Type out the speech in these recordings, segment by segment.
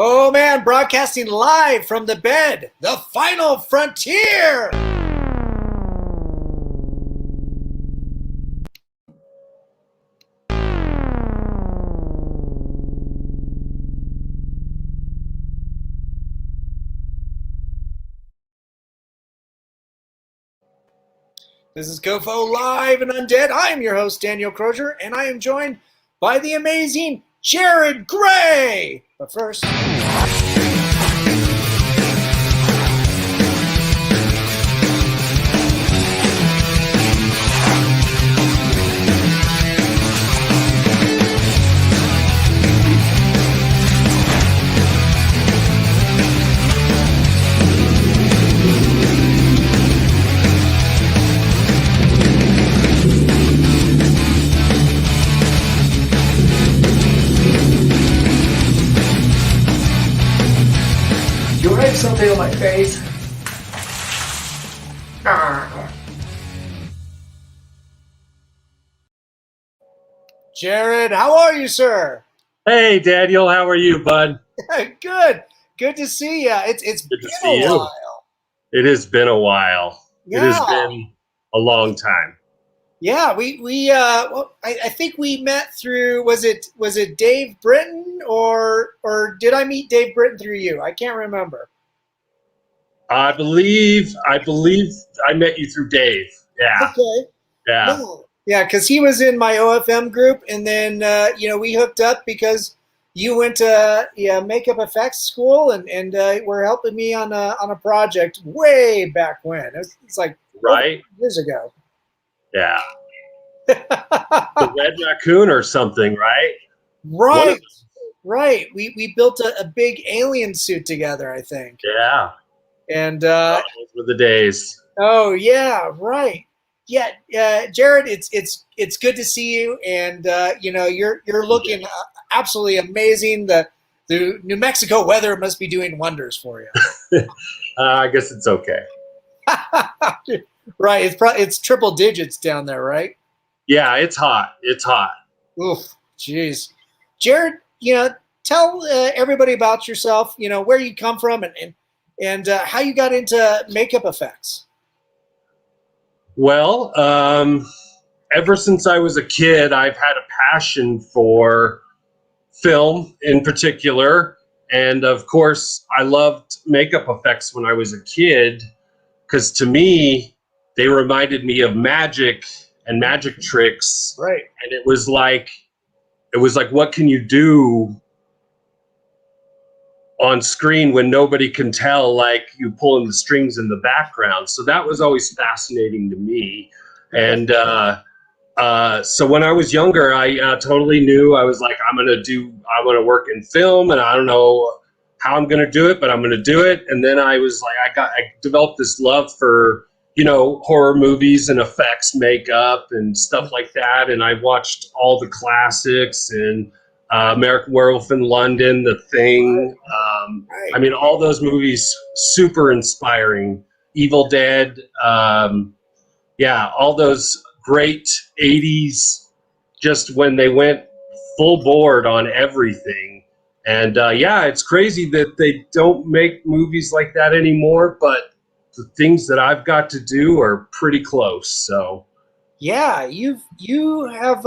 Oh man, broadcasting live from the bed, the final frontier. This is COFOH Live Undead. I am your host, Daniel Crosier, and I am joined by the amazing Jerrad Gray. But first... something on my face. Jerrad, how are you, sir? Hey, Daniel, how are you, bud? Good. Good to see you. It's Good been to see a you. while. It has been a while. Yeah. It has been a long time. Yeah, I think we met through, was it Dave Britton or did I meet Dave Britton through you? I can't remember. I believe I met you through Dave. Yeah. Okay. Yeah. Yeah, because he was in my OFM group, and then we hooked up because you went to makeup effects school, and were helping me on a project way back when. It's like right years ago. Yeah. The Red Raccoon or something, right? Right. Right. We built a big alien suit together, I think. Yeah. And those were the days. Oh yeah, right. Yeah, Jerrad, it's good to see you, and you're looking absolutely amazing. The New Mexico weather must be doing wonders for you. I guess it's okay. Right, it's triple digits down there, right? Yeah, it's hot. It's hot. Oof, jeez. Jerrad, tell everybody about yourself. Where you come from and how you got into makeup effects. Well, ever since I was a kid, I've had a passion for film in particular. And of course, I loved makeup effects when I was a kid, because to me, they reminded me of magic and magic tricks. Right. And it was like, what can you do on screen when nobody can tell, like you pulling the strings in the background? So that was always fascinating to me. And so when I was younger, I totally knew, I was like, I want to work in film, and I don't know how I'm going to do it, but I'm going to do it. And then I was like, I developed this love for, horror movies and effects, makeup and stuff like that. And I watched all the classics and American Werewolf in London, The Thing. I mean, all those movies, super inspiring. Evil Dead. All those great 80s, just when they went full board on everything. And it's crazy that they don't make movies like that anymore, but the things that I've got to do are pretty close. So yeah, you have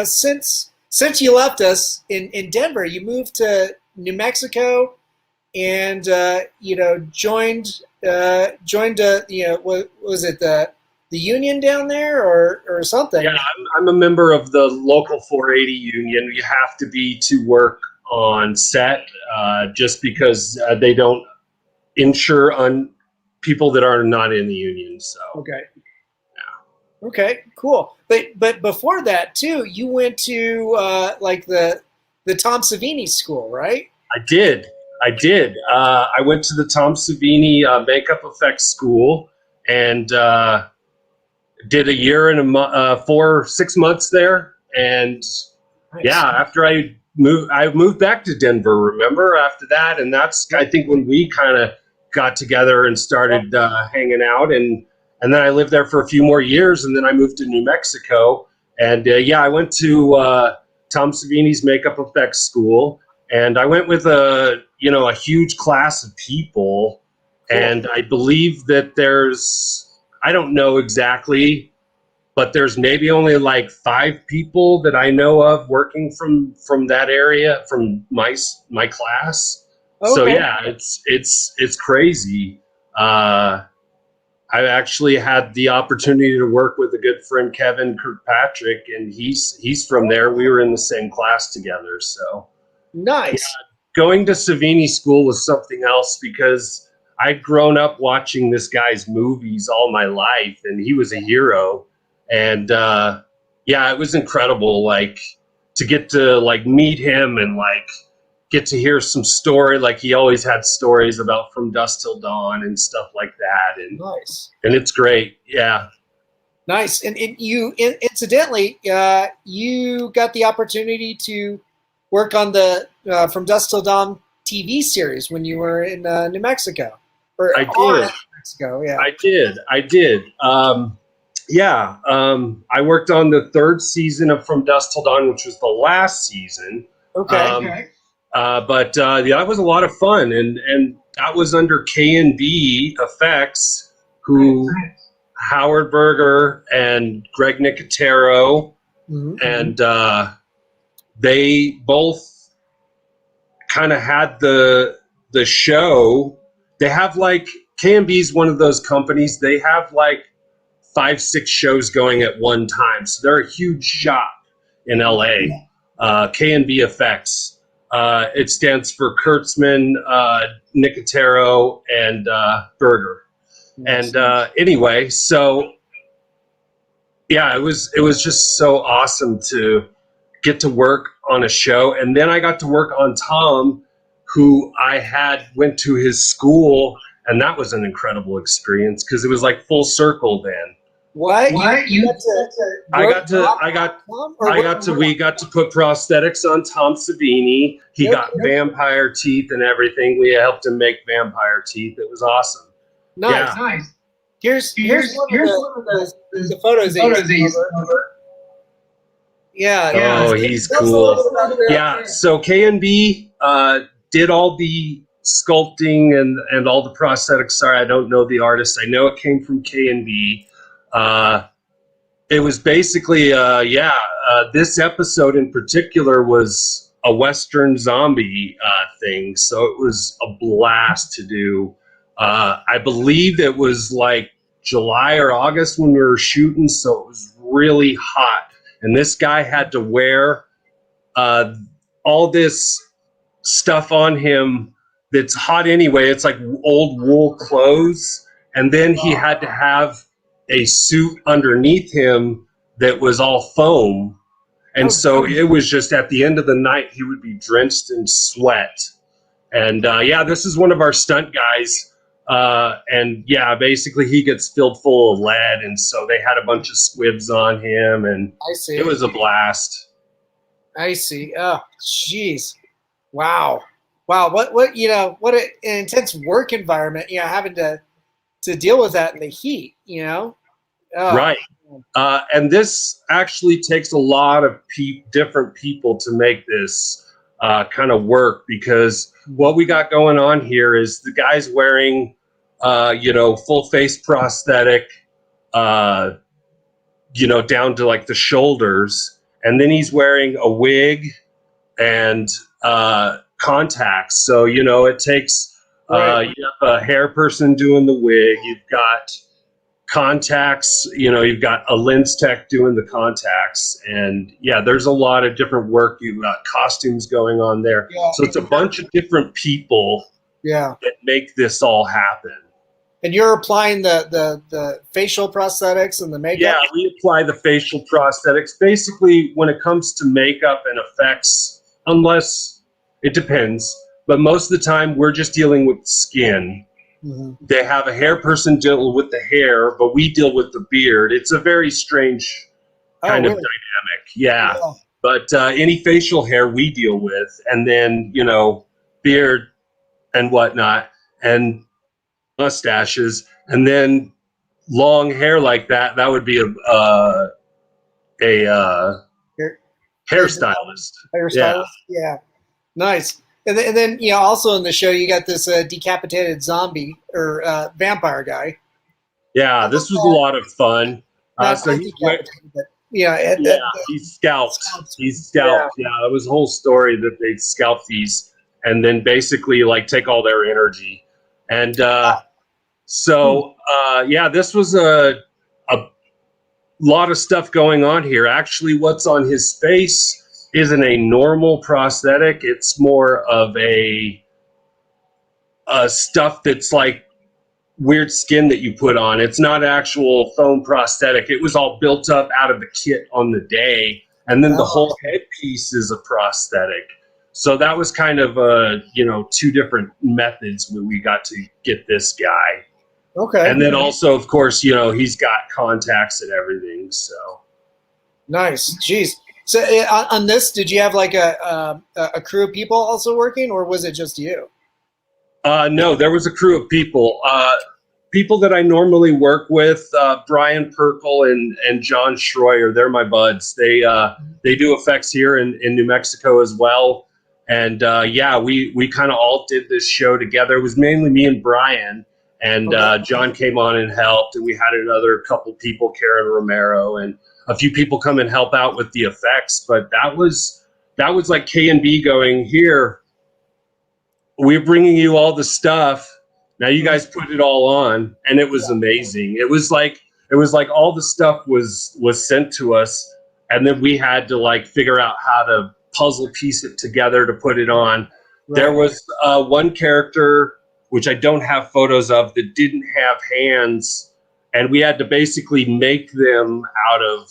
since you left us in Denver, you moved to New Mexico, and joined what was it, the union down there or something? Yeah, I'm a member of the local 480 union. You have to be to work on set, just because they don't insure on people that are not in the union. So okay. Okay, cool. But before that too, you went to the Tom Savini school, right? I did. I went to the Tom Savini makeup effects school, and did a year and 6 months there. And nice. After I moved back to Denver, remember, after that. And that's, I think, when we kind of got together and started hanging out. And then I lived there for a few more years, and then I moved to New Mexico. And I went to Tom Savini's makeup effects school, and I went with a you know, a huge class of people. And I believe that I don't know exactly, but there's maybe only like 5 people that I know of working from that area, from my class. Okay. So yeah, it's crazy. I actually had the opportunity to work with a good friend, Kevin Kirkpatrick, and he's from there. We were in the same class together. So Nice. yeah, going to Savini School was something else because I'd grown up watching this guy's movies all my life, and he was a hero. And yeah, it was incredible, like to get to like meet him and like get to hear some story. Like he always had stories about From Dusk Till Dawn and stuff like that. And Nice. And it's great. Yeah. Nice. And you, incidentally, you got the opportunity to work on the From Dusk Till Dawn TV series when you were in New Mexico. I did. New Mexico, yeah. I did. Yeah. I worked on the 3rd season of From Dusk Till Dawn, which was the last season. Okay. But yeah, that was a lot of fun, and that was under K&B Effects, who Howard Berger and Greg Nicotero, and they both kind of had the show. They have like K&B's one of those companies. They have like 5-6 shows going at one time, so they're a huge shop in LA. K&B Effects. It stands for Kurtzman, Nicotero, and Berger. And anyway, so yeah, it was just so awesome to get to work on a show, and then I got to work on Tom, who I went to his school, and that was an incredible experience because it was like full circle then. What? We got to put prosthetics on Tom Savini. He got vampire teeth and everything. We helped him make vampire teeth. It was awesome. Nice. Yeah. Nice. Here's one of the photos that you Yeah. Oh, he's cool. Yeah. So K&B did all the sculpting and all the prosthetics. Sorry, I don't know the artist. I know it came from K&B. It was basically, this episode in particular was a Western zombie thing. So it was a blast to do. I believe it was like July or August when we were shooting. So it was really hot. And this guy had to wear all this stuff on him that's hot anyway. It's like old wool clothes. And then he had to have a suit underneath him that was all foam. And so it was just at the end of the night, he would be drenched in sweat. And yeah, this is one of our stunt guys. And yeah, basically he gets filled full of lead. And so they had a bunch of squibs on him, and I see. It was a blast. I see. Oh, jeez. Wow. What an intense work environment, having to deal with that in the heat, Oh. Right. And this actually takes a lot of different people to make this kind of work, because what we got going on here is the guy's wearing, full face prosthetic, down to like the shoulders. And then he's wearing a wig and contacts. So, it takes, you have a hair person doing the wig. You've got contacts, you've got a lens tech doing the contacts, and yeah, there's a lot of different work. You've got costumes going on there. Yeah. So it's a bunch of different people that make this all happen. And you're applying the facial prosthetics and the makeup? Yeah, we apply the facial prosthetics. Basically, when it comes to makeup and effects, unless it depends, but most of the time we're just dealing with skin. Mm-hmm. They have a hair person deal with the hair, but we deal with the beard. It's a very strange kind of dynamic. Yeah. But any facial hair we deal with, and then, beard and whatnot, and mustaches, and then long hair like that would be a hairstylist. Hairstylist? Yeah. Nice. And then also in the show you got this decapitated zombie or vampire guy. Yeah, this was a lot of fun. Not So he went, decapitated, but yeah, he's scalped. scalped. He's scalped. Yeah, it was a whole story that they scalp these and then basically like take all their energy. And this was a lot of stuff going on here. Actually, what's on his face isn't a normal prosthetic. It's more of a stuff that's like weird skin that you put on. It's not actual foam prosthetic. It was all built up out of the kit on the day, and then the whole headpiece is a prosthetic. So that was kind of two different methods when we got to get this guy. Okay. And then also, of course, he's got contacts and everything. So nice. Jeez. So on this, did you have like a crew of people also working, or was it just you? No, there was a crew of people. People that I normally work with, Brian Perkle and John Schroyer. They're my buds. They do effects here in New Mexico as well. And we kind of all did this show together. It was mainly me and Brian. And John came on and helped, and we had another couple people, Karen Romero, and a few people come and help out with the effects. But that was like K&B going, here, we're bringing you all the stuff. Now you guys put it all on, and it was amazing. It was like all the stuff was sent to us, and then we had to like figure out how to puzzle piece it together to put it on. Right. There was one character, which I don't have photos of, that didn't have hands, and we had to basically make them out of,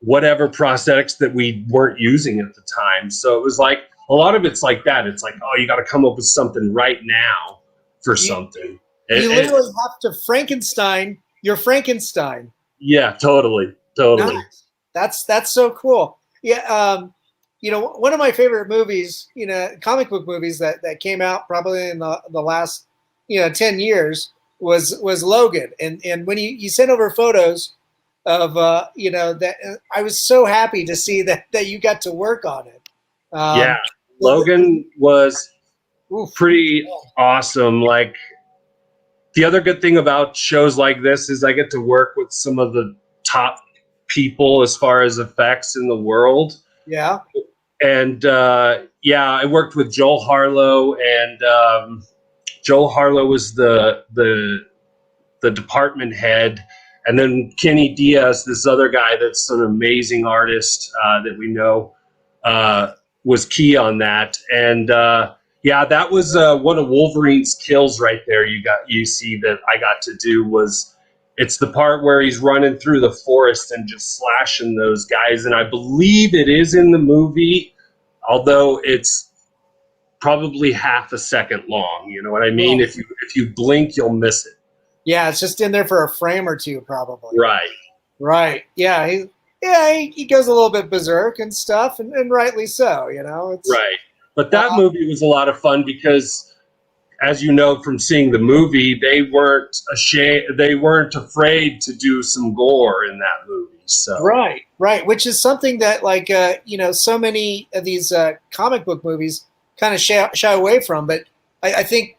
whatever prosthetics that we weren't using at the time. So it was like, a lot of it's like that. It's like, oh, you got to come up with something right now for something. You literally have to Frankenstein your Frankenstein. Yeah, totally. Nice. That's so cool. Yeah. One of my favorite movies, comic book movies that came out probably in the last, 10 years was Logan. And when you sent over photos of, that, I was so happy to see that you got to work on it. Logan was pretty awesome. Like, the other good thing about shows like this is I get to work with some of the top people as far as effects in the world. Yeah. And I worked with Joel Harlow, and Joel Harlow was the department head, and then Kenny Diaz, this other guy that's an amazing artist that we know, was key on that. And that was one of Wolverine's kills right there. You see that I got to do it's the part where he's running through the forest and just slashing those guys. And I believe it is in the movie, although it's probably half a second long. You know what I mean? If you blink, you'll miss it. Yeah, it's just in there for a frame or two, probably. Right. Yeah, he goes a little bit berserk and stuff, and rightly so. It's right. But that movie was a lot of fun because, as you know from seeing the movie, they weren't afraid to do some gore in that movie. So right, which is something that so many of these comic book movies kind of shy away from. But I think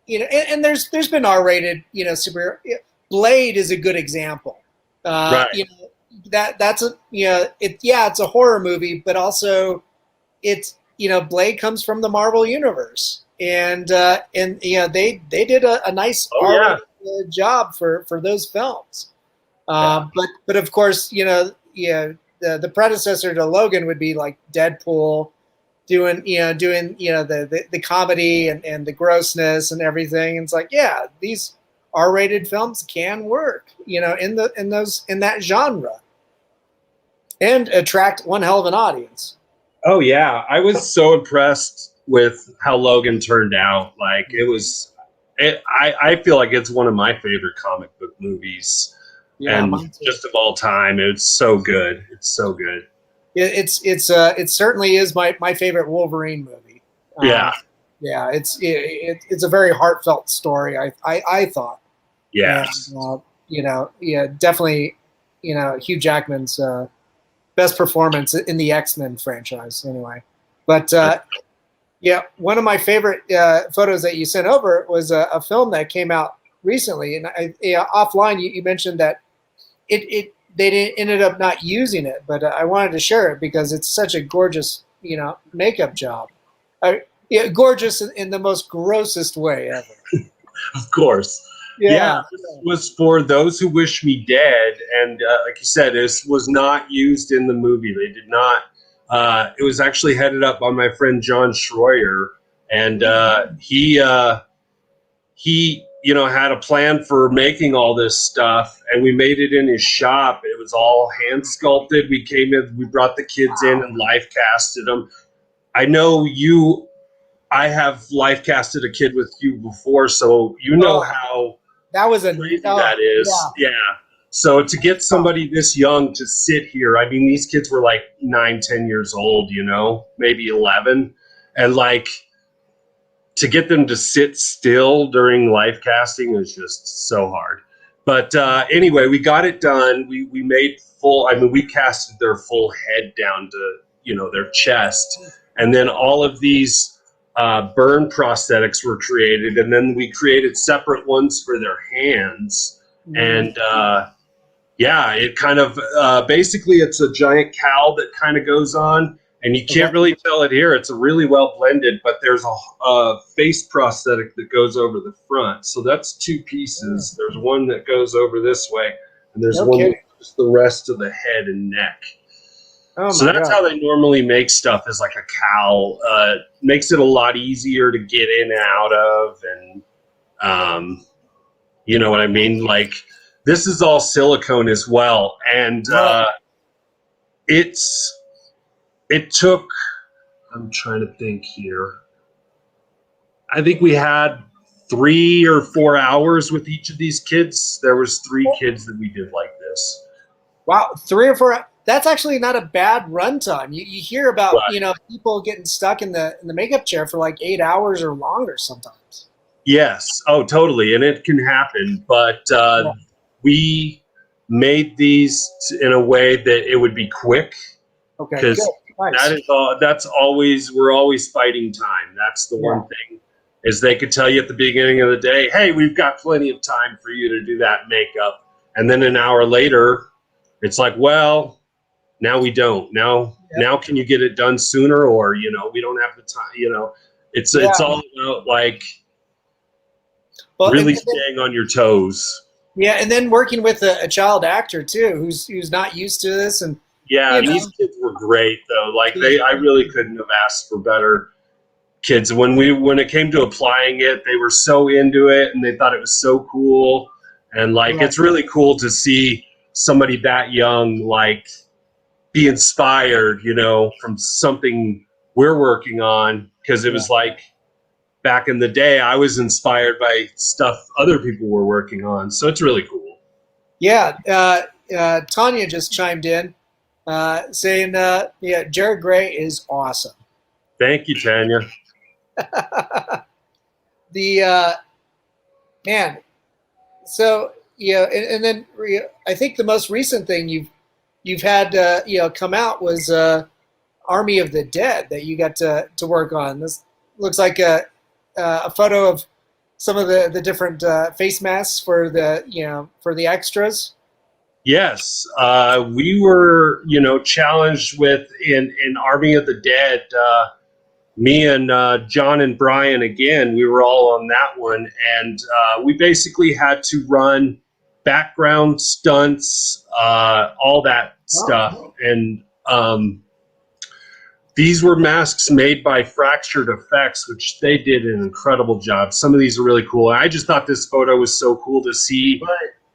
and there's been R-rated super. Blade is a good example. Right. That's it's a horror movie, but also it's Blade comes from the Marvel universe. And they did a nice job for those films. But of course, the predecessor to Logan would be like Deadpool doing the comedy and the grossness and everything. And it's like, these R-rated films can work, in that genre and attract one hell of an audience. Oh yeah. I was so impressed with how Logan turned out. Like, I feel like it's one of my favorite comic book movies, and just of all time. It's so good. It certainly is my favorite Wolverine movie. It's a very heartfelt story. I thought. Yes. And, definitely. Hugh Jackman's best performance in the X-Men franchise. Anyway, but. Yeah, one of my favorite photos that you sent over was a film that came out recently, and offline you mentioned that they didn't, ended up not using it, but I wanted to share it because it's such a gorgeous makeup job. Yeah, gorgeous in the most grossest way ever. Of course. Yeah, this was for Those Who Wish Me Dead, and like you said, this was not used in the movie. They did not. It was actually headed up by my friend John Schroyer, and he had a plan for making all this stuff, and we made it in his shop. It was all hand sculpted. We came in, we brought the kids in and life casted them. I know I have life casted a kid with you before, so you know how that was crazy that is. Yeah. So to get somebody this young to sit here, I mean, these kids were like 9, 10 years old, maybe 11, and like to get them to sit still during life casting is just so hard. But anyway, we got it done. We made we casted their full head down to their chest, and then all of these burn prosthetics were created, and then we created separate ones for their hands. And it kind of basically it's a giant cowl that kind of goes on, and you can't really tell it here. It's a really well blended, but there's a face prosthetic that goes over the front. So that's 2 pieces. There's one that goes over this way, and there's one that goes the rest of the head and neck. So that's how they normally make stuff, is like a cowl. Makes it a lot easier to get in and out of, and you know what I mean? Like, this is all silicone as well, and it took, I'm trying to think here, I think we had 3 or 4 hours with each of these kids. There was 3 kids that we did like this. Wow, 3 or 4. That's actually not a bad runtime. You hear about people getting stuck in the makeup chair for like 8 hours or longer sometimes. Yes. Oh, totally. And it can happen. But we made these in a way that it would be quick. Okay. Because that is all. We're always fighting time. That's the one thing, is they could tell you at the beginning of the day, hey, we've got plenty of time for you to do that makeup. And then an hour later, it's like, well, now we don't. Now can you get it done sooner, or we don't have the time. It's all about like really staying on your toes. Yeah, and then working with a child actor too, who's not used to this, and these kids were great though. Like I really couldn't have asked for better kids. When it came to applying it, they were so into it, and they thought it was so cool. And like it's really cool to see somebody that young like be inspired, from something we're working on, because it was like back in the day, I was inspired by stuff other people were working on. So it's really cool. Yeah. Tanya just chimed in saying, Jerrad Gray is awesome. Thank you, Tanya. Man. So, and then I think the most recent thing you've had come out was Army of the Dead that you got to work on. This looks like a photo of some of the different face masks for the extras. Yes, we were challenged with in Army of the Dead. Me and John and Brian again, we were all on that one, and we basically had to run background stunts, all that stuff. And these were masks made by Fractured Effects, which they did an incredible job. Some of these are really cool. And I just thought this photo was so cool to see.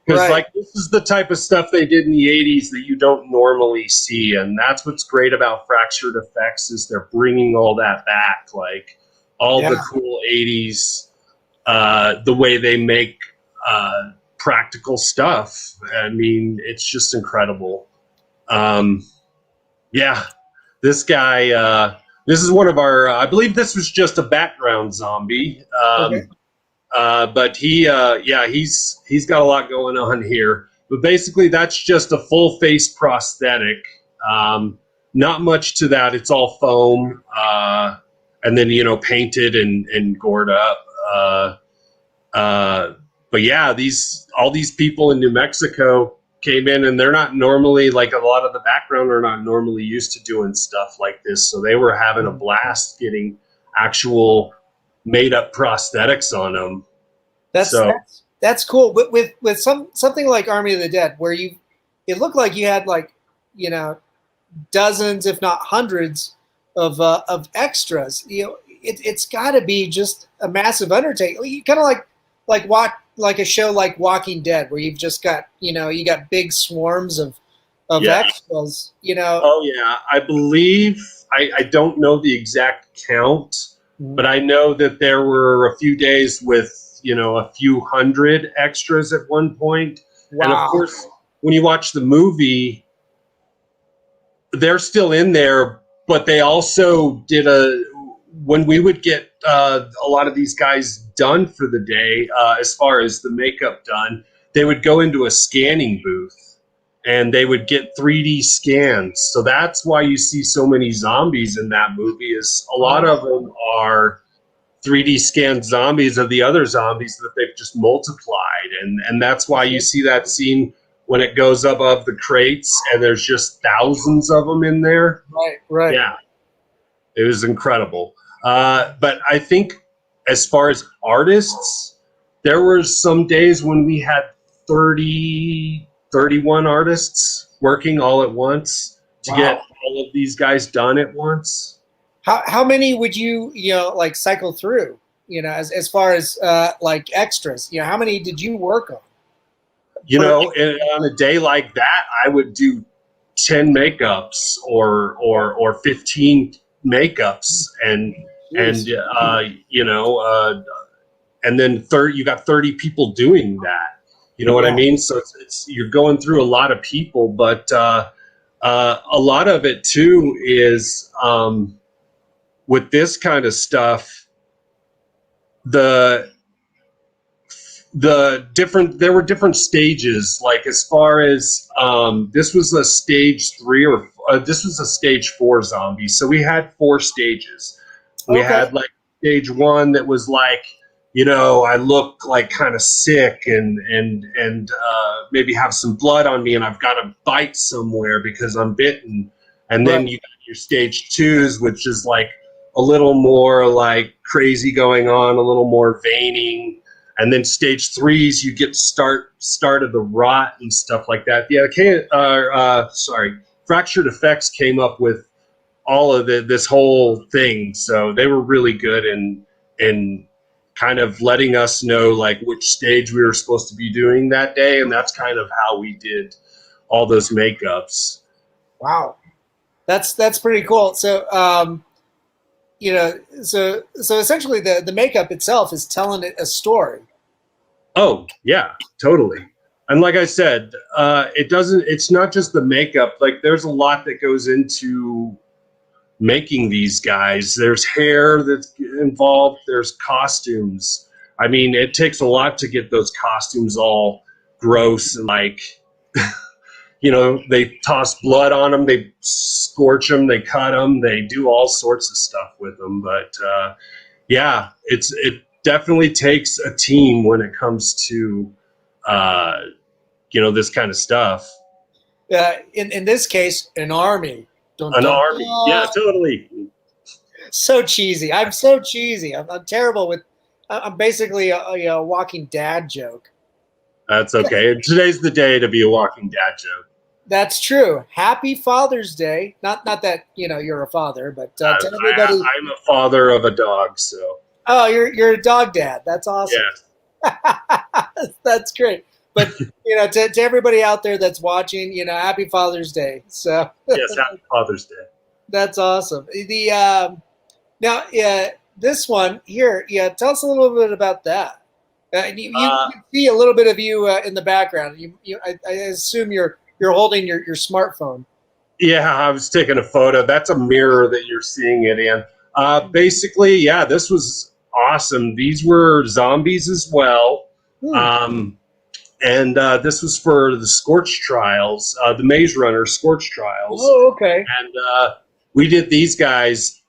Because like this is the type of stuff they did in the 80s that you don't normally see. And that's what's great about Fractured Effects, is they're bringing all that back. Like all the cool 80s, the way they make practical stuff. I mean, it's just incredible. This guy, this is one of our, I believe this was just a background zombie. But he's got a lot going on here. But basically that's just a full face prosthetic. Not much to that. It's all foam. and then painted and gored up. But yeah, all these people in New Mexico came in, and they're not normally, like, a lot of the background are not normally used to doing stuff like this, so they were having a blast getting actual made up prosthetics on them. That's cool. But with something like Army of the Dead, where it looked like you had, like, dozens, if not hundreds, of extras. It's got to be just a massive undertaking. You kind of like a show like Walking Dead, where you've just got you got big swarms of extras. Oh yeah, I believe I don't know the exact count, but I know that there were a few days with a few hundred extras at one point. Wow. And of course, when you watch the movie, they're still in there, but they also did when we would get a lot of these guys done for the day, as far as the makeup done, they would go into a scanning booth and they would get 3D scans. So that's why you see so many zombies in that movie, is a lot of them are 3D scanned zombies of the other zombies that they've just multiplied. And that's why you see that scene when it goes above the crates and there's just thousands of them in there. Right. Yeah. It was incredible. But I think as far as artists, there were some days when we had 31 artists working all at once to get all of these guys done at once. How many would you like cycle through? As far as like extras, how many did you work on? On a day like that, I would do 10 makeups or 15 makeups, and then you got 30 people doing that. You know what I mean? So it's you're going through a lot of people, but a lot of it too is with this kind of stuff, there were different stages. Like, as far as this was a stage 3 or this was a stage 4 zombie. So we had 4 stages. We had like stage 1 that was like, I look like kind of sick and maybe have some blood on me and I've got a bite somewhere because I'm bitten. And then you got your stage 2s, which is like a little more like crazy going on, a little more veining. And then stage 3s, you get start of the rot and stuff like that. Yeah, Fractured Effects came up with all of this whole thing, so they were really good in kind of letting us know like which stage we were supposed to be doing that day, and that's kind of how we did all those makeups. Wow, that's pretty cool. So so essentially the makeup itself is telling it a story. Oh yeah, totally. And like I said, it's not just the makeup. Like, there's a lot that goes into making these guys. There's hair that's involved. There's costumes. I mean, it takes a lot to get those costumes all gross and like, they toss blood on them, they scorch them, they cut them, they do all sorts of stuff with them. But yeah, it definitely takes a team when it comes to this kind of stuff. In this case, an army. Army, yeah, totally. So cheesy. I'm so cheesy. I'm terrible with. I'm basically a Walking Dad joke. That's okay. Today's the day to be a Walking Dad joke. That's true. Happy Father's Day. Not that you're a father, but to everybody. I'm a father of a dog, so. Oh, you're a dog dad. That's awesome. Yes. That's great. But to everybody out there that's watching, Happy Father's Day. So yes, Happy Father's Day. That's awesome. Now this one here, tell us a little bit about that. You can see a little bit of you in the background. I assume you're holding your smartphone. Yeah, I was taking a photo. That's a mirror that you're seeing it in. Basically, yeah, this was awesome. These were zombies as well. And this was for the Scorch trials, the Maze Runner Scorch trials. Oh, okay. And we did these guys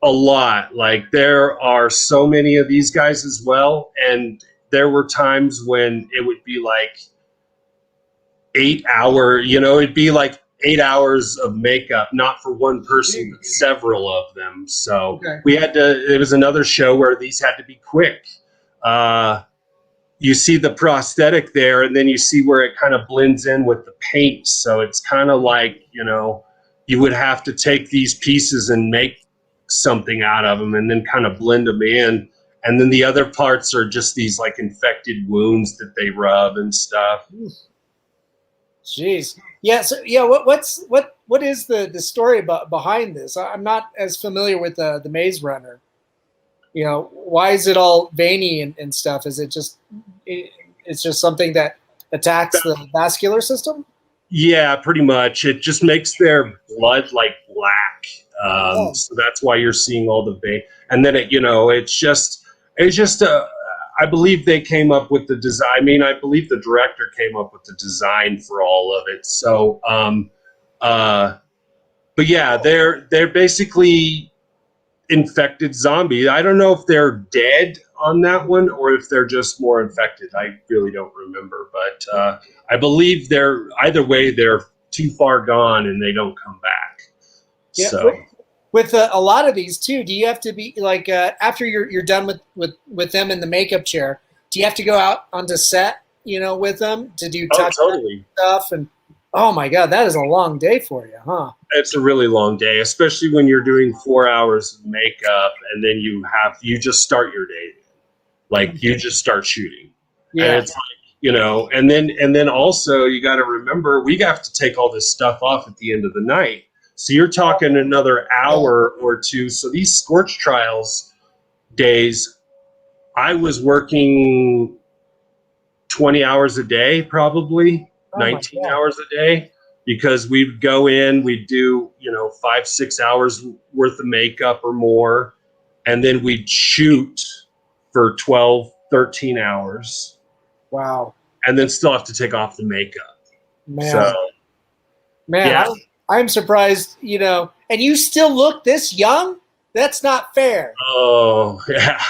A lot. Like there are so many of these guys as well, and there were times when it would be like 8 hour, it'd be like 8 hours of makeup, not for one person, but several of them. So we had to, it was another show where these had to be quick. You see the prosthetic there, and then you see where it kind of blends in with the paint. So it's kind of like, you would have to take these pieces and make something out of them and then kind of blend them in. And then the other parts are just these like infected wounds that they rub and stuff. Jeez. Yeah. So yeah, what is the story behind this? I'm not as familiar with the Maze Runner. Why is it all veiny and stuff? Is it just it's just something that attacks the vascular system? Yeah, pretty much. It just makes their blood like black. So that's why you're seeing all the vein. And then it's just I believe they came up with the design. I mean, I believe the director came up with the design for all of it. So, but yeah, they're basically infected zombies. I don't know if they're dead on that one or if they're just more infected. I really don't remember, but I believe either way, they're too far gone and they don't come back. Yeah. So. With a lot of these too, do you have to be like after you're done with them in the makeup chair? Do you have to go out onto set, with them to do touch stuff? And oh my God, that is a long day for you, huh? It's a really long day, especially when you're doing 4 hours of makeup and then you just start your day, like you just start shooting. Yeah, and it's like and then also you got to remember we have to take all this stuff off at the end of the night. So you're talking another hour or two. So these Scorch Trials days, I was working 20 hours a day, probably 19 hours a day, because we'd go in, we'd do, 5-6 hours worth of makeup or more. And then we'd shoot for 12, 13 hours. Wow. And then still have to take off the makeup. Man. Yeah. I'm surprised, and you still look this young? That's not fair. Oh, yeah.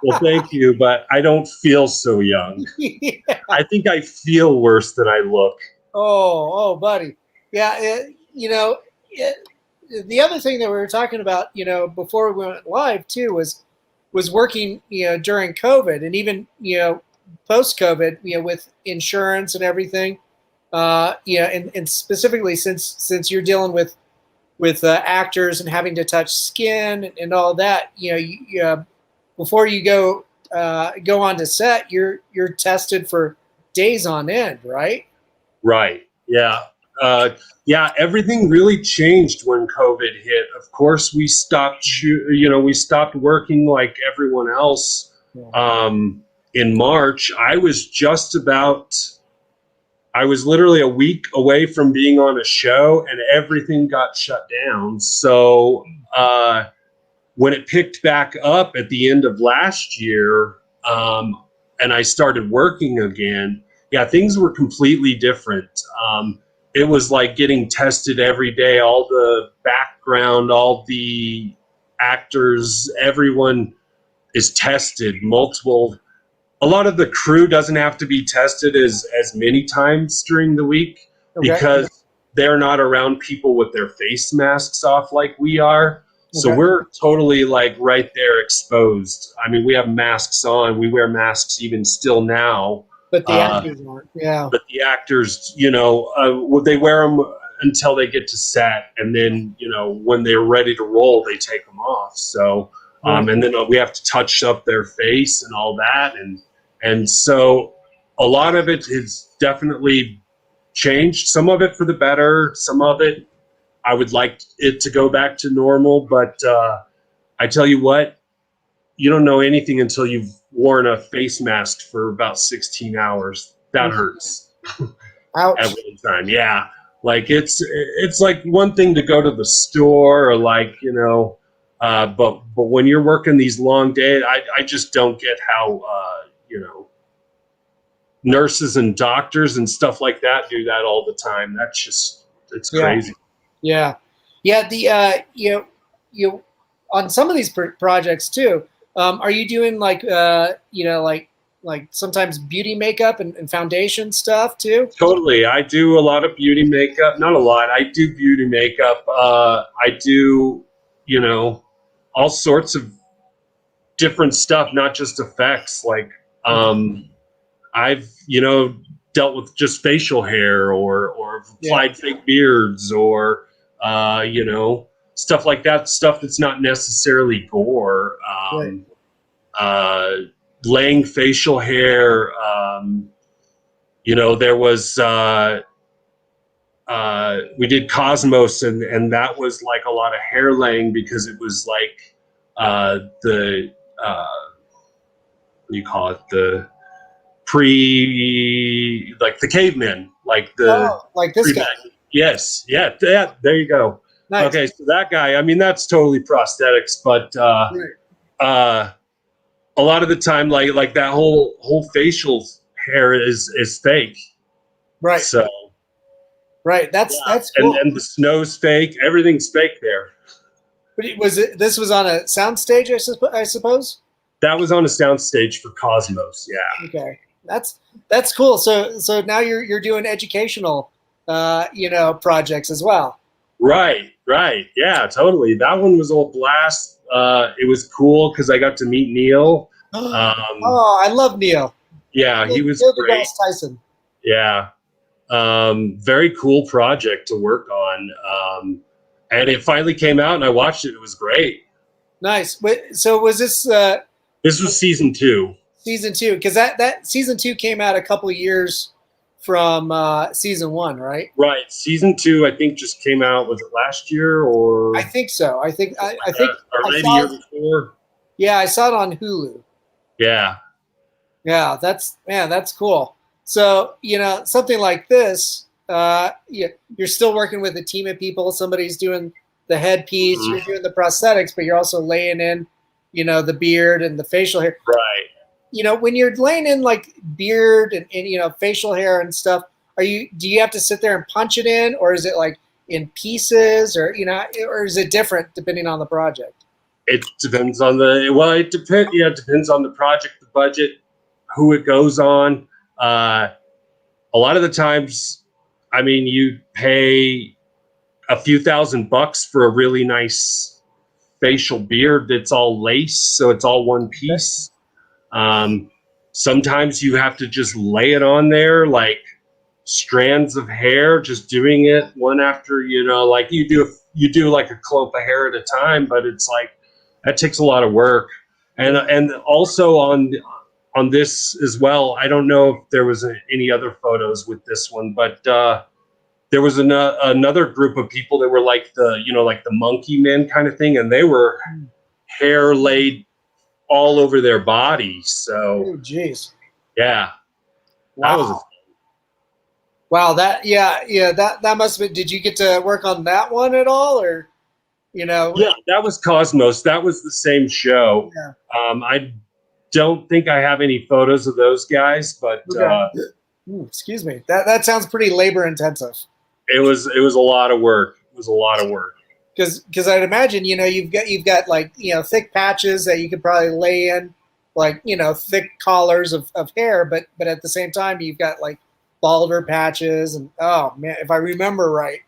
Well, thank you, but I don't feel so young. Yeah. I think I feel worse than I look. Oh, buddy. Yeah, the other thing that we were talking about, before we went live too was working, during COVID and even, post-COVID, with insurance and everything. And specifically since you're dealing with actors and having to touch skin and all that, before you go onto set, you're tested for days on end, right? Right. Yeah. Everything really changed when COVID hit. Of course, we stopped working like everyone else. In March, I was literally a week away from being on a show and everything got shut down. So when it picked back up at the end of last year and I started working again, things were completely different. It was like getting tested every day, all the background, all the actors, everyone is tested multiple. A lot of the crew doesn't have to be tested as many times during the week because they're not around people with their face masks off like we are. So we're totally like right there exposed. I mean, we have masks on. We wear masks even still now. But the actors aren't. Yeah. But the actors, they wear them until they get to set. And then, when they're ready to roll, they take them off. So, and then we have to touch up their face and all that. And so a lot of it has definitely changed. Some of it for the better. Some of it, I would like it to go back to normal. But I tell you what, you don't know anything until you've worn a face mask for about 16 hours. That hurts. Ouch. At one time. Yeah. Like it's like one thing to go to the store or like, but when you're working these long days, I just don't get how, nurses and doctors and stuff like that do that all the time. That's just, it's crazy. Yeah. The, on some of these projects too. Are you doing like like sometimes beauty makeup and foundation stuff too? Totally. I do a lot of beauty makeup. Not a lot. I do beauty makeup. I do, all sorts of different stuff, not just effects. Like, I've, dealt with just facial hair or applied fake beards or, stuff like that. Stuff that's not necessarily gore. Laying facial hair. There was we did Cosmos, and that was like a lot of hair laying because it was like the what do you call it, the like the cavemen, like like this guy. Yes, yeah, there you go. Nice. Okay, so that guy, I mean, that's totally prosthetics, but a lot of the time, like that whole facial hair is fake. Right. So. Right. That's cool. And the snow's fake. Everything's fake there. But this was on a soundstage, I suppose? That was on a soundstage for Cosmos. Yeah. Okay. That's cool. So now you're doing educational, projects as well. Right. Yeah, totally. That one was a blast. It was cool because I got to meet Neil. I love Neil. Yeah, he was great. Tyson. Yeah. Very cool project to work on. And it finally came out and I watched it. It was great. Nice. So was this, this was season 2. Season 2. Cause that season 2 came out a couple years from, season 1, right? Right. Season 2, I think just came out. Was it last year or? I think so. I think, or maybe year before. Yeah. I saw it on Hulu. Yeah. Yeah. That's cool. So, something like this, you're still working with a team of people. Somebody's doing the headpiece, you're doing the prosthetics, but you're also laying in, the beard and the facial hair. Right. When you're laying in like beard and facial hair and stuff, do you have to sit there and punch it in, or is it like in pieces, or is it different depending on the project? It depends on it depends on the project, the budget, who it goes on. A lot of the times, I mean, you pay a few $1,000 for a really nice facial beard that's all lace, so it's all one piece. Sometimes you have to just lay it on there like strands of hair, just doing it one after, like you do like a clump of hair at a time, but it's like that takes a lot of work. And also on this as well, I don't know if there was any other photos with this one, but there was another group of people that were like the monkey men kind of thing, and they were hair laid all over their body. So, oh, geez, yeah, wow, that must have been. Did you get to work on that one at all, or Yeah, that was Cosmos. That was the same show. Yeah. I don't think I have any photos of those guys, but excuse me. That sounds pretty labor intensive. It was a lot of work. It was a lot of work. Because I'd imagine you've got like thick patches that you could probably lay in, like thick collars of hair, but at the same time you've got like balder patches, and oh man, if I remember right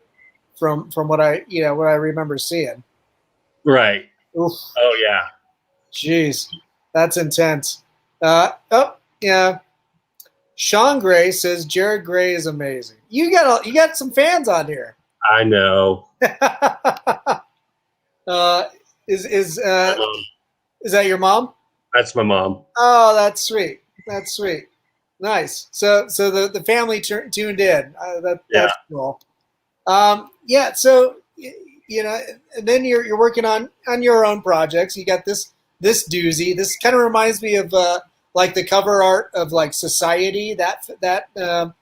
from what I remember seeing. Right. Oof. Oh yeah. Jeez. That's intense. Yeah. Sean Gray says Jerrad Gray is amazing. You got some fans on here. I know. Is that your mom? That's my mom. Oh, that's sweet. That's sweet. Nice. So the family tuned in. That's cool. Yeah. So and then you're working on your own projects. You got this doozy. This kind of reminds me of like the cover art of like Society. That's totally.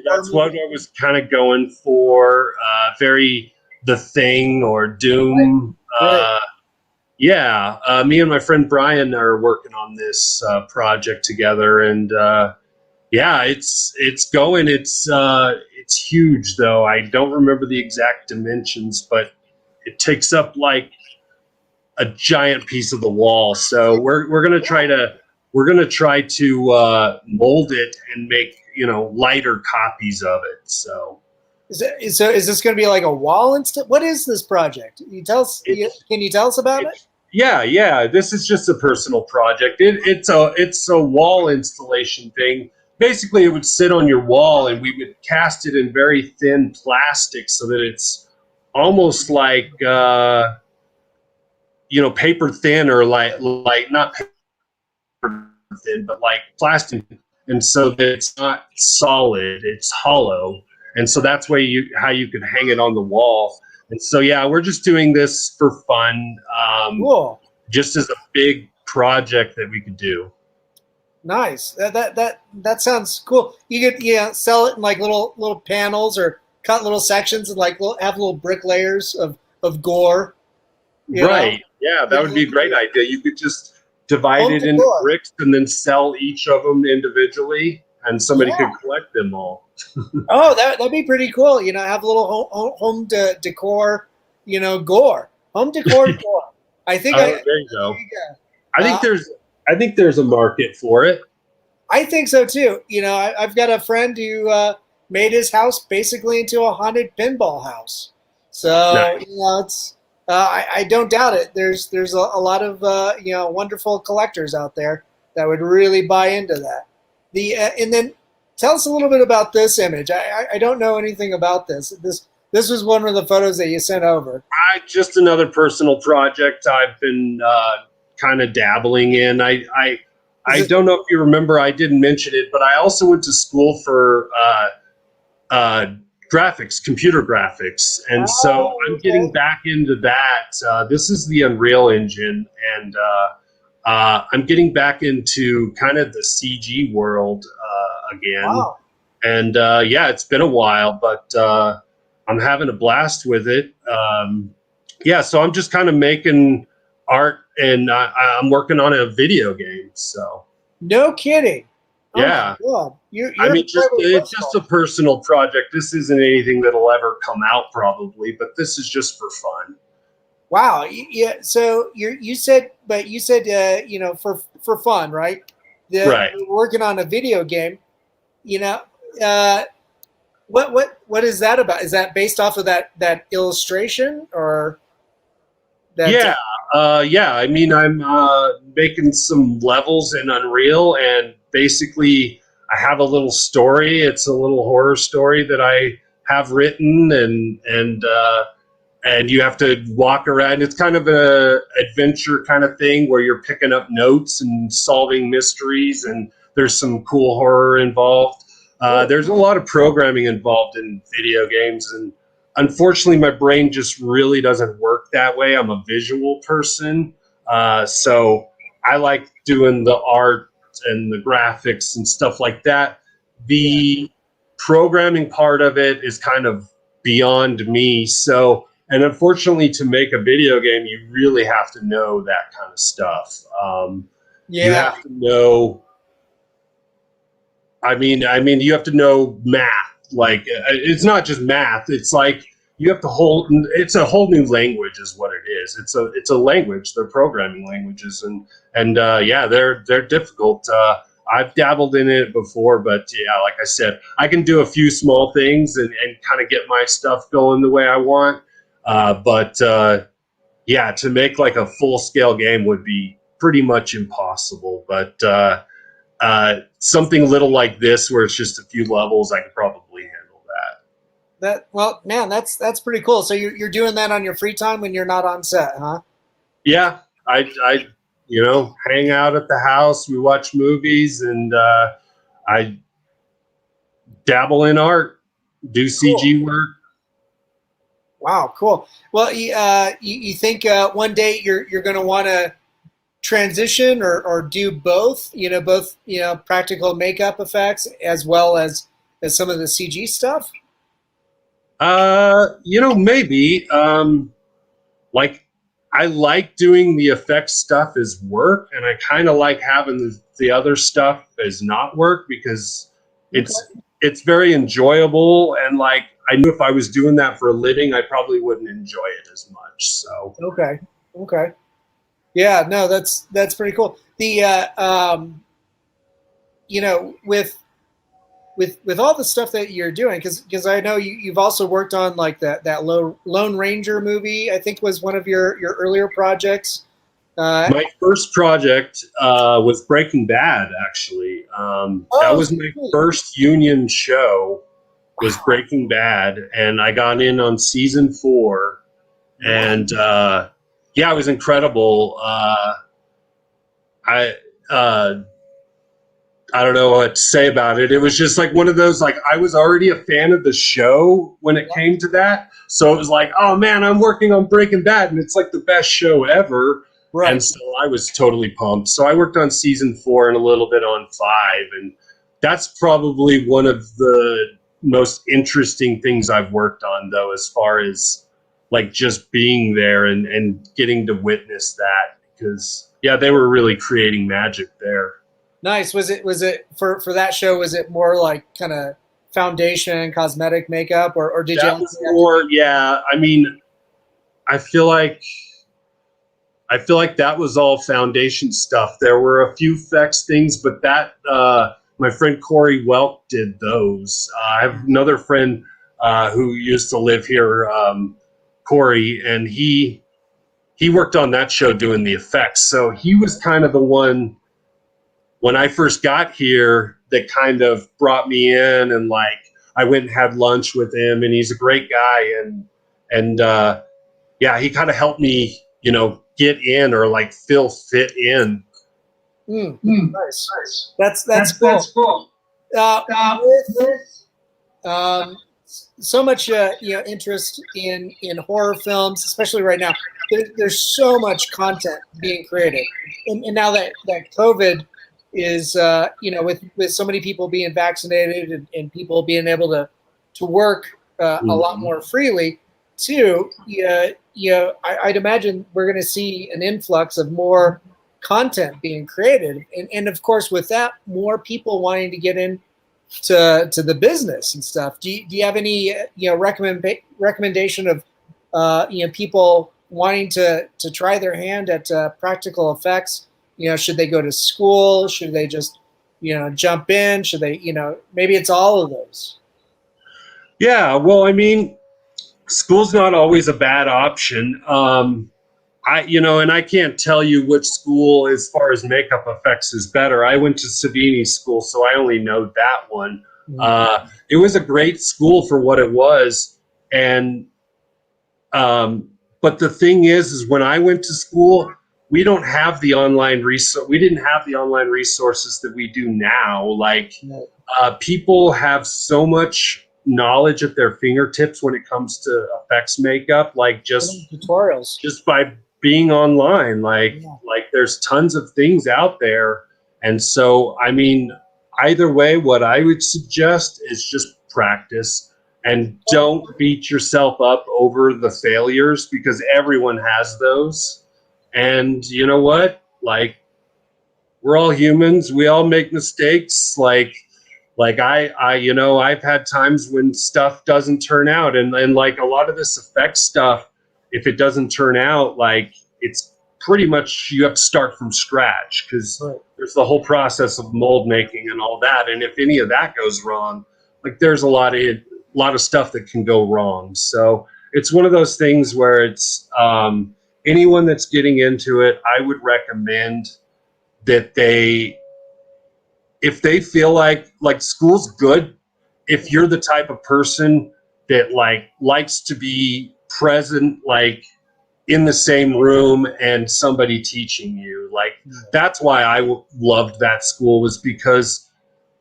That's what I was kind of going for. Very The Thing or Doom. Right. Yeah. Me and my friend Brian are working on this project together, and it's going. It's huge though. I don't remember the exact dimensions, but it takes up like a giant piece of the wall. So we're gonna try to mold it and make, you know, lighter copies of it. So Is this going to be like a wall instead? What is this project? Can you tell us about it? Yeah. This is just a personal project. It's a wall installation thing. Basically, it would sit on your wall, and we would cast it in very thin plastic so that it's almost like you know, paper thin, or like not paper thin, but like plastic, and so that it's not solid, it's hollow, and so that's how you could hang it on the wall. And so yeah, we're just doing this for fun, Cool. just as a big project that we could do. Nice. That sounds cool. You could sell it in like little panels, or cut little sections and like have little brick layers of gore. Right. Yeah, that would be a great idea. You could just divide it into bricks and then sell each of them individually, and somebody could collect them all. Oh, that'd be pretty cool. You know, have a little home decor, you know, gore. Home decor gore. I think there you go. I think there's a market for it. I think so too. You know, I've got a friend who made his house basically into a haunted pinball house. So nice. You know, it's I don't doubt it. There's a lot of you know, wonderful collectors out there that would really buy into that. And then tell us a little bit about this image. I don't know anything about this. This was one of the photos that you sent over. Just another personal project I've been kind of dabbling in. I don't know if you remember, I didn't mention it, but I also went to school for graphics, computer graphics, and so I'm getting back into that. This is the Unreal Engine, and I'm getting back into kind of the CG world again. Wow. And yeah, it's been a while, but I'm having a blast with it. Yeah, so I'm just kind of making art, and I'm working on a video game. So no kidding. Yeah. Oh I mean, it's just a personal project. This isn't anything that'll ever come out probably, but this is just for fun. Wow. Yeah. So you said, you know, for fun, right? Right. You're working on a video game. You know, what is that about? Is that based off of that illustration, or? Yeah. Yeah. I mean, I'm making some levels in Unreal, and basically I have a little story. It's a little horror story that I have written, and you have to walk around. It's kind of a adventure kind of thing where you're picking up notes and solving mysteries, and there's some cool horror involved. There's a lot of programming involved in video games, and unfortunately my brain just really doesn't work that way. I'm a visual person, so I like doing the art and the graphics and stuff like that. The programming part of it is kind of beyond me. So, and unfortunately, to make a video game, you really have to know that kind of stuff. You have to know. I mean, you have to know math. Like, it's not just math. It's like you have to it's a whole new language, is what it is. It's a language. They're programming languages, and yeah, they're difficult. I've dabbled in it before, but yeah, like I said, I can do a few small things and kind of get my stuff going the way I want. But yeah, to make like a full scale game would be pretty much impossible. But something little like this, where it's just a few levels, I could probably handle that. Well, man, that's pretty cool. So you're doing that on your free time when you're not on set, huh? Yeah, I you know, hang out at the house. We watch movies, and I dabble in art, do CG work. Wow, cool. Well, you think one day you're going to want to transition or do both? You know, both, you know, practical makeup effects as well as some of the CG stuff. You know, maybe. Like, I like doing the effects stuff as work, and I kind of like having the other stuff as not work, because it's very enjoyable, and like, I knew if I was doing that for a living, I probably wouldn't enjoy it as much. So okay. Yeah, no, that's pretty cool. The you know, with all the stuff that you're doing, because I know you've also worked on like that Lone Ranger movie. I think was one of your earlier projects. My first project was Breaking Bad, actually. That Oh, was my sweet. first union show, was Breaking Bad, and I got in on season 4, and yeah, it was incredible. I uh, I don't know what to say about it. It was just like one of those, like, I was already a fan of the show when it came to that. So it was like, oh man, I'm working on Breaking Bad and it's like the best show ever. Right. And so I was totally pumped. So I worked on season 4 and a little bit on 5. And that's probably one of the most interesting things I've worked on, though, as far as like just being there and getting to witness that. Because, yeah, they were really creating magic there. Nice. Was it for that show? Was it more like kind of foundation, cosmetic makeup, or did you? That was more, yeah. I mean, I feel like that was all foundation stuff. There were a few effects things, but that my friend Corey Welk did those. I have another friend who used to live here, Corey, and he worked on that show doing the effects. So he was kind of the one when I first got here that kind of brought me in, and like I went and had lunch with him, and he's a great guy, and yeah, he kind of helped me, get in or like fit in. Nice. That's cool. That's cool. With so much interest in horror films, especially right now, there's so much content being created, and now that COVID is with so many people being vaccinated and people being able to work a lot more freely too, I'd imagine we're going to see an influx of more content being created, and of course with that, more people wanting to get in to the business and stuff. Do you have any recommendation of people wanting to try their hand at practical effects? Should they go to school? Should they just jump in? Should they maybe it's all of those? Yeah, well, I mean, school's not always a bad option. And I can't tell you which school as far as makeup effects is better. I went to Savini School, so I only know that one. It was a great school for what it was. And, but the thing is when I went to school, we don't have the online resource. We didn't have the online resources that we do now. Like, people have so much knowledge at their fingertips when it comes to effects makeup, like just tutorials, just by being online, like there's tons of things out there. And so, I mean, either way, what I would suggest is just practice and don't beat yourself up over the failures, because everyone has those. And you know what? Like, we're all humans. We all make mistakes. Like I've had times when stuff doesn't turn out, and like a lot of this effects stuff, if it doesn't turn out, like, it's pretty much you have to start from scratch, because there's the whole process of mold making and all that. And if any of that goes wrong, like, there's a lot of stuff that can go wrong. So it's one of those things where it's anyone that's getting into it, I would recommend that if they feel like school's good, if you're the type of person that likes to be present, like in the same room and somebody teaching you, like, that's why I loved that school, was because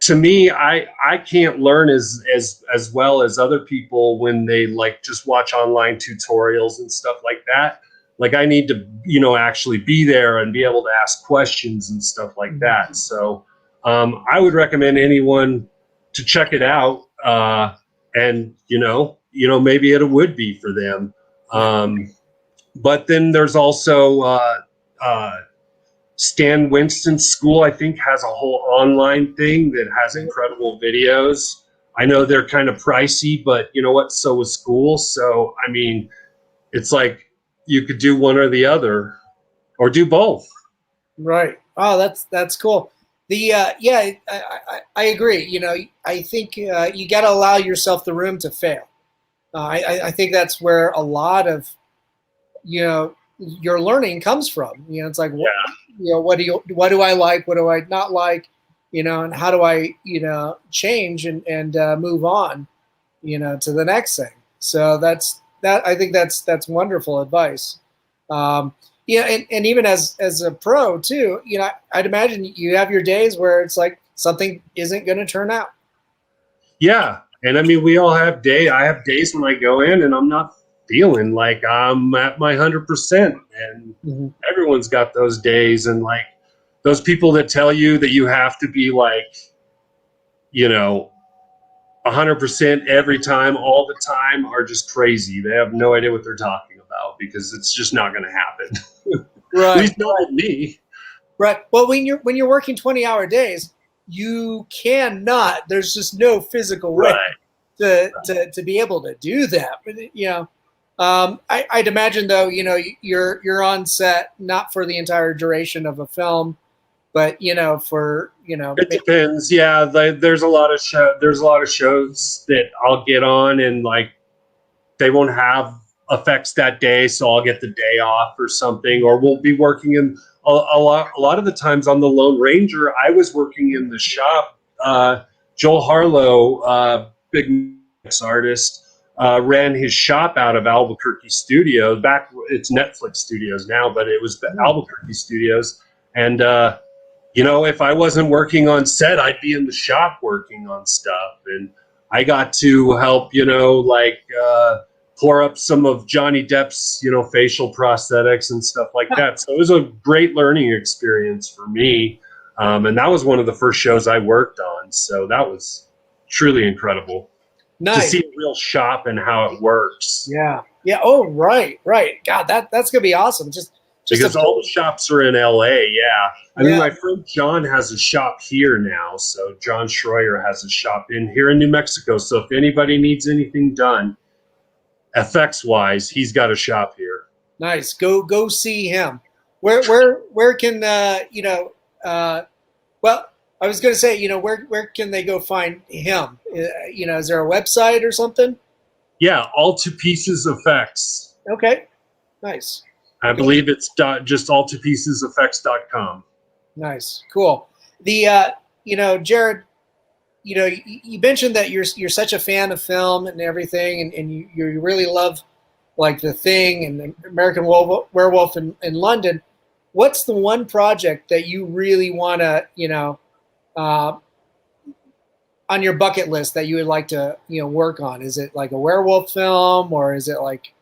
to me, I can't learn as well as other people when they like just watch online tutorials and stuff like that. Like, I need to, actually be there and be able to ask questions and stuff like that. So I would recommend anyone to check it out, and maybe it would be for them. But then there's also Stan Winston's school, I think, has a whole online thing that has incredible videos. I know they're kind of pricey, but you know what? So is school. So, I mean, it's like you could do one or the other. or do both. Right. Oh, that's cool. The yeah, I agree. You know, I think you got to allow yourself the room to fail. I think that's where a lot of your learning comes from. You know, it's like Yeah. what do I like, what do I not like, and how do I change and move on, to the next thing. So that I think that's wonderful advice. Um, yeah, and even as a pro too, I'd imagine you have your days where it's like something isn't going to turn out. Yeah. And I mean, we all have I have days when I go in and I'm not feeling like I'm at my 100%. And Mm-hmm. everyone's got those days. And like those people that tell you that you have to be like, 100% every time, all the time are just crazy. They have no idea what they're talking about because it's just not going to happen. At Right. least not with me. Right. Well, when you're working 20-hour days, you cannot. There's just no physical way Right. to be able to do that. But I'd imagine though, you're on set not for the entire duration of a film, but for It depends. Yeah, there's a lot of shows that I'll get on and like they won't have effects that day, so I'll get the day off or something, or we'll be working in a lot of the times on the Lone Ranger. I was working in the shop. Joel Harlow, big mix artist, ran his shop out of Albuquerque Studios. Back it's Netflix Studios now, but it was Albuquerque Studios. And if I wasn't working on set, I'd be in the shop working on stuff, and I got to help, pour up some of Johnny Depp's, facial prosthetics and stuff like that. So it was a great learning experience for me. And that was one of the first shows I worked on. So that was truly incredible to nice. see a real shop and how it works. Yeah. Yeah. Oh, right. God, that's gonna be awesome. Just because all the shops are in LA. Yeah. I mean, my friend John has a shop here now. So John Schroyer has a shop here in New Mexico. So if anybody needs anything done, effects wise, he's got a shop here. Nice. Go see him. Where can well, I was going to say, where can they go find him? Is there a website or something? Yeah, All to Pieces Effects. Okay. Nice. I believe it's just alltopieceseffects.com. Nice. Cool. The Jerrad, you mentioned that you're such a fan of film and everything, and you really love like The Thing and American Werewolf in London. What's the one project that you really want to, on your bucket list that you would like to, work on? Is it like a werewolf film, or is it like,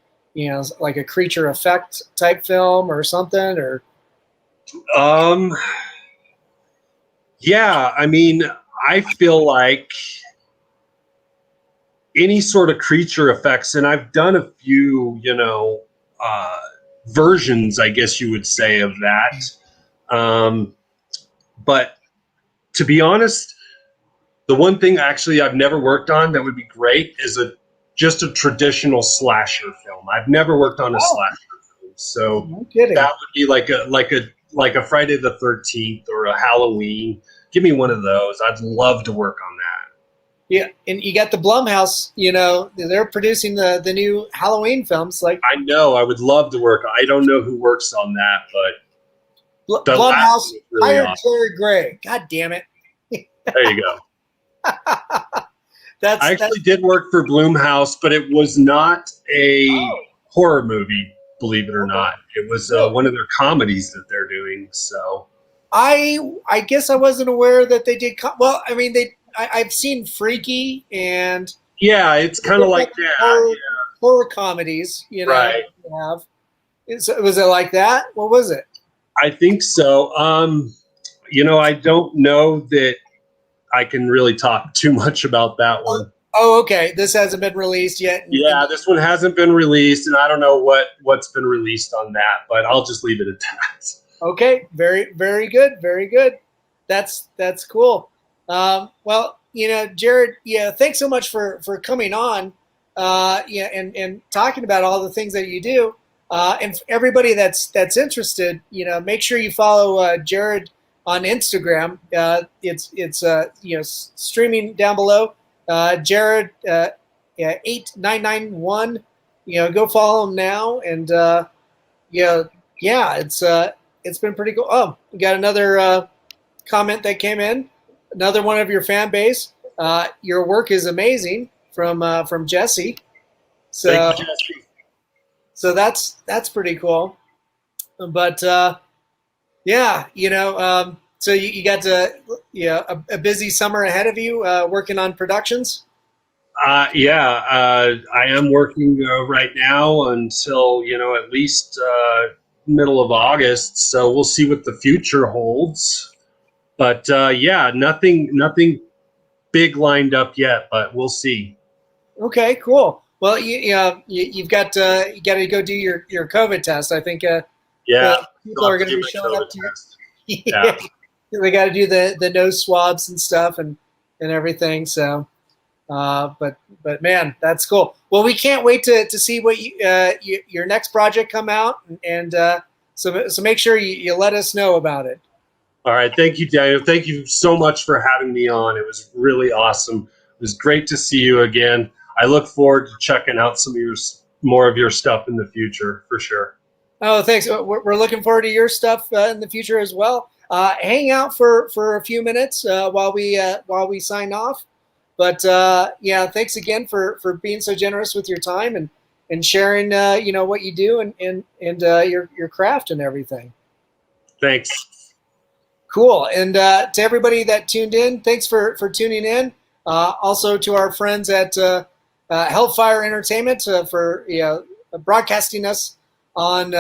like a creature effect type film or something? Or yeah, I mean, I feel like any sort of creature effects, and I've done a few, versions, I guess you would say, of that. But to be honest, the one thing actually I've never worked on that would be great is just a traditional slasher film. I've never worked on a slasher film, so no kidding. That would be like a Friday the 13th or a Halloween. Give me one of those. I'd love to work on that. Yeah, and you got the Blumhouse. They're producing the new Halloween films. Like I know, I would love to work. I don't know who works on that, but Blumhouse really hired awesome. Jerrad Gray. God damn it! There you go. I actually did work for Blumhouse, but it was not a horror movie, believe it or not. It was one of their comedies that they're doing. So I guess I wasn't aware that they did. Well, I mean, I've seen Freaky and yeah, it's kind of like that. Horror comedies, right? Was it like that? What was it? I think so. I don't know that I can really talk too much about that one. Oh, okay. This hasn't been released yet. Yeah, this one hasn't been released, and I don't know what's been released on that, but I'll just leave it at that. Okay, very, very good, very good. That's cool. Well, Jerrad, thanks so much for coming on, and talking about all the things that you do. And for everybody that's interested, make sure you follow Jerrad on Instagram. It's streaming down below. Jerrad 8991. Go follow him now, and it's been pretty cool. Oh, we got another comment that came in. Another one of your fan base. Your work is amazing from Jesse. So, Thank you, Jesse. So that's pretty cool. But so you got a busy summer ahead of you working on productions. I am working right now until at least middle of August. So we'll see what the future holds. But nothing big lined up yet. But we'll see. Okay, cool. Well, you've got you got to go do your COVID test. I think people are going to be showing up to you. Yeah, they got to do the nose swabs and stuff and everything. So, but man, that's cool. Well, we can't wait to see what your next project come out, and so make sure you let us know about it. All right, thank you, Daniel. Thank you so much for having me on. It was really awesome. It was great to see you again. I look forward to checking out some of more of your stuff in the future for sure. Oh, thanks. We're looking forward to your stuff in the future as well. Hang out for a few minutes while we sign off. But thanks again for being so generous with your time and sharing what you do and your craft and everything. Thanks. Cool. And to everybody that tuned in, thanks for tuning in. Also to our friends at Hellfire Entertainment for broadcasting us on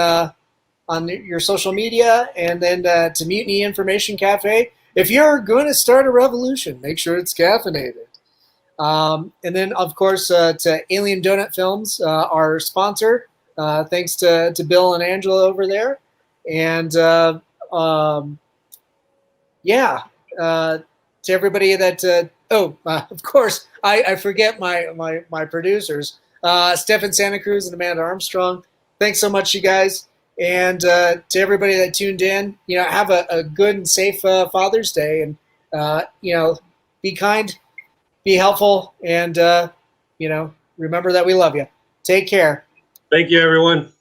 your social media, and then to Mutiny Information Cafe. If you're going to start a revolution, make sure it's caffeinated. And then, of course, to Alien Donut Films, our sponsor. Thanks to Bill and Angela over there. And to everybody that of course, I forget my producers, Stefan Santa Cruz and Amanda Armstrong. Thanks so much, you guys. And to everybody that tuned in, have a good and safe Father's Day. And, be kind, be helpful, and, remember that we love you. Take care. Thank you, everyone.